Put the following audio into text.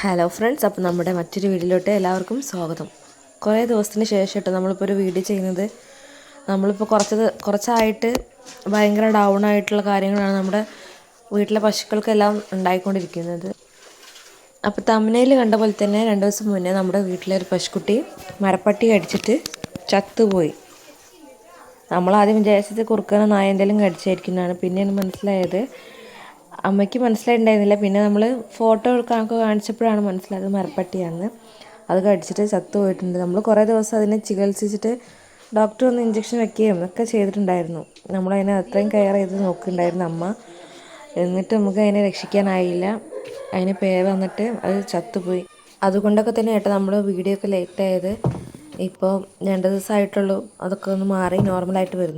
Hello friends, അപ്പോൾ നമ്മുടെ മറ്റൊരു വീഡിയോയിലോട്ട് എല്ലാവർക്കും സ്വാഗതം. കുറേ ദിവസത്തിന് ശേഷമായിട്ട് നമ്മളിപ്പോൾ ഒരു വീഡിയോ ചെയ്യുന്നത്. നമ്മളിപ്പോൾ കുറച്ചായിട്ട് ഭയങ്കര ഡൗൺ ആയിട്ടുള്ള കാര്യങ്ങളാണ് നമ്മുടെ വീട്ടിലെ പശുക്കൾക്കെല്ലാം ഉണ്ടായിക്കൊണ്ടിരിക്കുന്നത്. അപ്പോൾ തമ്പനയിൽ കണ്ട പോലെ തന്നെ 2 ദിവസം മുന്നേ നമ്മുടെ വീട്ടിലെ ഒരു പശുക്കുട്ടി മരപ്പട്ടി കടിച്ചിട്ട് ചത്തുപോയി. നമ്മളാദ്യം വിചാരിച്ചത് കുറുക്കനോ നായ എന്തെങ്കിലും കടിച്ചായിരിക്കുന്നതാണ്. പിന്നെയാണ് മനസ്സിലായത്, അമ്മയ്ക്ക് മനസ്സിലായിട്ടുണ്ടായിരുന്നില്ല. പിന്നെ നമ്മൾ ഫോട്ടോ എടുക്കാനൊക്കെ കാണിച്ചപ്പോഴാണ് മനസ്സിലായത് മരപ്പട്ടിയാണെന്ന്. അത് കടിച്ചിട്ട് ചത്തുപോയിട്ടുണ്ട്. നമ്മൾ കുറേ ദിവസം അതിനെ ചികിത്സിച്ചിട്ട് ഡോക്ടർ ഒന്ന് ഇഞ്ചക്ഷൻ വെക്കുകയും ഒക്കെ ചെയ്തിട്ടുണ്ടായിരുന്നു. നമ്മളതിനെ അത്രയും കെയർ ചെയ്ത് നോക്കുന്നുണ്ടായിരുന്നു അമ്മ. എന്നിട്ട് നമുക്ക് അതിനെ രക്ഷിക്കാനായില്ല. അതിന് പേര് വന്നിട്ട് അത് ചത്തുപോയി. അതുകൊണ്ടൊക്കെ തന്നെ ഏട്ടാ നമ്മൾ വീഡിയോ ഒക്കെ ലേറ്റ് ആയത്. ഇപ്പോൾ 2 ദിവസമായിട്ടുള്ളൂ അതൊക്കെ ഒന്ന് മാറി നോർമലായിട്ട് വരുന്നു.